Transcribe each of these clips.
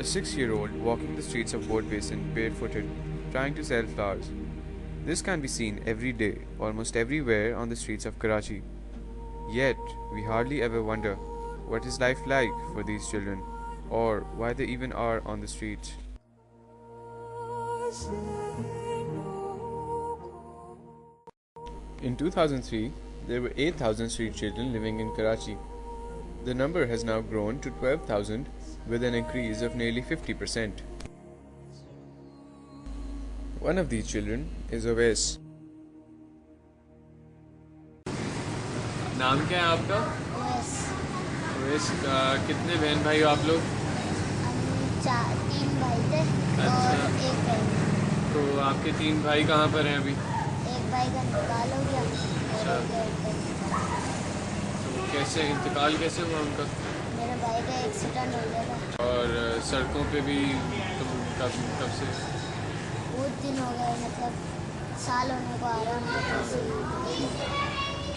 A 6-year-old walking the streets of Port Basin barefooted, trying to sell flowers. This can be seen every day, almost everywhere on the streets of Karachi. Yet, we hardly ever wonder what is life like for these children, or why they even are on the streets. In 2003, there were 8,000 street children living in Karachi. The number has now grown to 12,000 with an increase of nearly 50%. One of these children is Awais. नाम क्या है आपका? Yes. Awais, कितने बहन भाई हो आप लोग? हम 3 भाई थे अच्छा। और एक बहन। तो आपके 3 भाई कहाँ पर हैं अभी? एक भाई का इंतकाल हो गया अच्छा। और एक का तो कैसे इंतकाल कैसे हुआ उनका? मेरे भाई का एक्सीडेंट हो गया था। और सड़कों पे भी तुम कब से? बहुत दिन हो गए, मतलब साल होने को आ रहा है।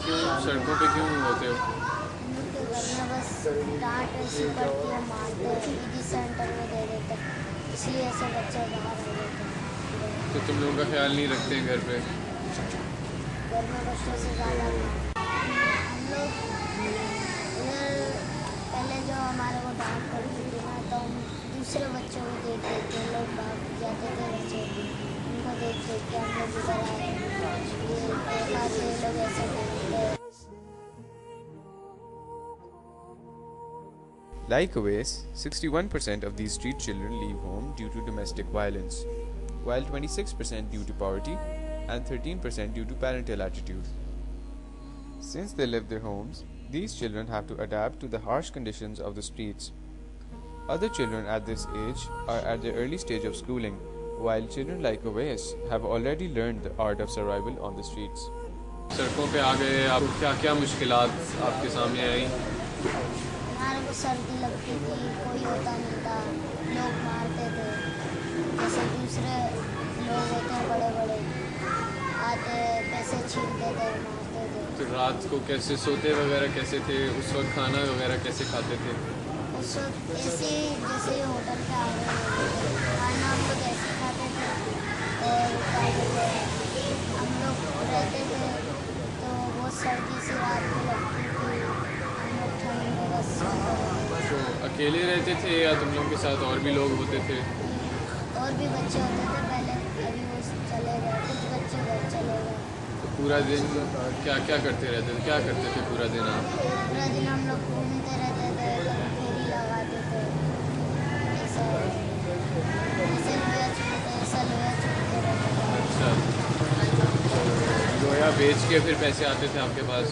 क्यों सड़कों पे क्यों होते हो? हम लोग के घर में बस डांट ऐसी पड़ती है, मारते हैं, ईडी सेंटर में दे देते हैं, इसलिए ऐसे बच्चे बाहर हो जाते हैं। तो तुम लोगों का ख्याल नहीं रखते हैं घर पे? घर में बच्चों से ज़्यादा हम लोग इधर पहले जो हमारे को डांट पड़ती थी ना, तो हम दूसरे बच्चों को देख देख के लोग भाग जाते थे बच्चे, उनको देख देख के हम लोग इधर आए। ये लोग ऐसे बोलते हैं। Like Awais, 61% of these street children leave home due to domestic violence, while 26% due to poverty and 13% due to parental attitude. Since they left their homes, these children have to adapt to the harsh conditions of the streets. Other children at this age are at the early stage of schooling, while children like Awais have already learned the art of survival on the streets. सड़कों पे आ गए, आपको क्या क्या मुश्किलात आपके सामने आई? हमारे को सर्दी लगती थी, कोई होता नहीं था, लोग मारते थे, जैसे दूसरे लोग होते हैं बड़े बड़े आते पैसे छीनते थे, मारते थे। तो रात को कैसे सोते वगैरह कैसे थे? उस वक्त खाना वगैरह कैसे खाते थे? उस वक्त ऐसे जैसे ही होटल पे आ गए खाना हम लोग ऐसे खाते थे, और क्या कहते हैं, हम लोग रहते थे तो बहुत सर्दी सी रात में लगती थी, हम लोग ठंड में बस तो अकेले रहते थे या तुम लोग के साथ और भी लोग होते थे? और भी बच्चे होते थे पहले, अभी वो चले गए, कुछ बच्चे घर चले गए। तो पूरा दिन क्या क्या करते रहते थे? क्या करते थे पूरा दिन आप? पूरा दिन हम लोग घूमते रहते थे, कभी फेरी लगाते थे, ऐसा ऐसे लोया छूटते, ऐसा लोया छूटते रहते थे। अच्छा, लोया बेच के फिर पैसे आते थे आपके पास?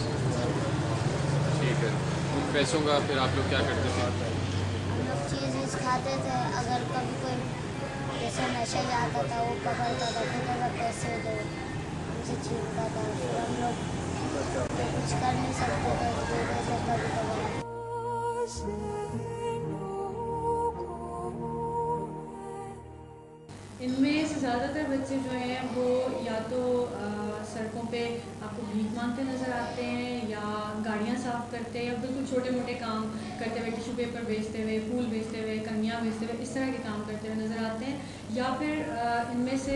ठीक है। उन पैसों का फिर आप लोग क्या करते थे? हम लोग चीज़ खाते थे, अगर कभी कोई जैसे नशे जाता था वो पकड़ता था फिर अगर पैसे दो हमसे छीनता था, फिर हम लोग कुछ कर नहीं सकते थे, दे देते कभी कभार। इनमें से ज़्यादातर बच्चे जो हैं वो या तो सड़कों पे आपको भीख मांगते नज़र आते हैं, या गाड़ियाँ साफ़ करते हैं, या बिल्कुल छोटे मोटे काम करते हुए, टिश्यू पेपर बेचते हुए, फूल बेचते हुए, कन्या बेचते हुए, इस तरह के काम करते हुए नज़र आते हैं। या फिर इनमें से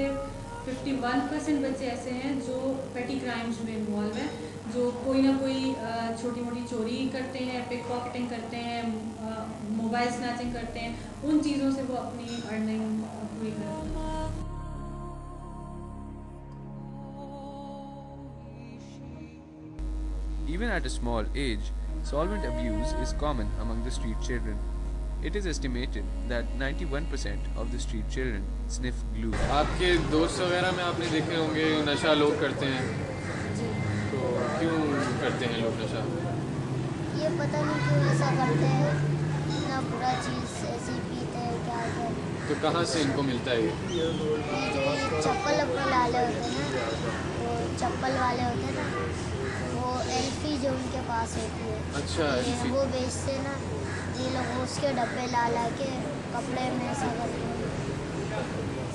51% बच्चे ऐसे हैं जो पेटी क्राइम्स में इन्वॉल्व हैं, जो कोई ना कोई छोटी मोटी चोरी करते हैं, पिक पॉकेटिंग करते हैं, मोबाइल स्नैचिंग करते हैं, उन चीज़ों से वो अपनी अर्निंग पूरी करते हैं। Even at a small age, solvent abuse is common among the street children. It is estimated that 91% of the street children sniff glue. आपके दोस्त वगैरह में आपने देखे होंगे नशा लोग करते हैं, तो क्यों करते हैं लोग नशा? ये पता नहीं क्यों ऐसा करते हैं, इतना बुरा चीज़ ऐसी पीते हैं, क्या करते हैं। तो कहाँ से इनको मिलता है ये? ये जो ये चप्पल अप्पल वाले होते हैं ना, वो चप्पल वाले होते हैं ना, वो एल्फी जो उनके पास होती है, अच्छा, ये एल्फी। वो बेचते ना, ये लोग उसके डब्बे ला ला के कपड़े में ऐसा करते हैं,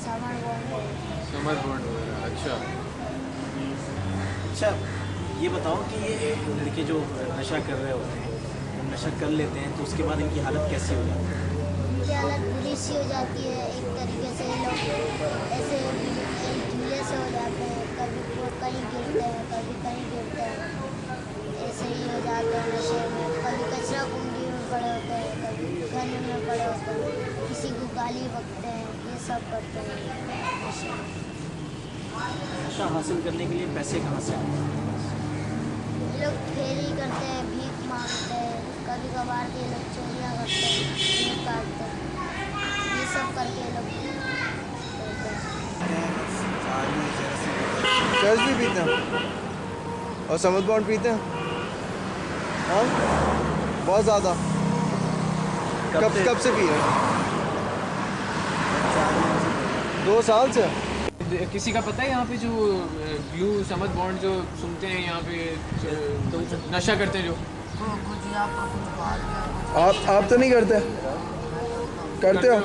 सामान समर बॉन्ड वगैरह। अच्छा, अच्छा, ये बताओ कि ये लड़के जो नशा कर रहे होते हैं, जब नशा कर लेते हैं तो उसके बाद इनकी हालत कैसी हो जाती है? इनकी हालत बुरी सी हो जाती है। एक तरीके से ये लोग ऐसे ढीले से हो जाते हैं, कभी वो कहीं गिरते हैं, कभी कहीं गिरते हैं, ऐसे ही हो जाते हैं नशे में। कभी कचरा कुंडी में पड़े होते हैं, कभी घर में पड़े होते हैं, किसी को गाली बकते हैं, ये सब करते हैं नशे में। नशा हासिल करने के लिए पैसे कहाँ से आते हैं? ये लोग फेरी करते हैं, भीख मांगते हैं, कभी कभार ये लोग चोरियाँ करते हैं, भीख काटते हैं, ये सब करके ये लोग करते हैं। चर्च भी पीते हैं और समझ बॉन्ड पीते हैं। हाँ, बहुत ज़्यादा। कब से पी रहे हैं? 2 साल से। किसी का पता है यहाँ पे जो ब्लू समझ बॉन्ड जो सुनते हैं यहाँ पे नशा करते हैं जो? आप तो नहीं करते? करते हो?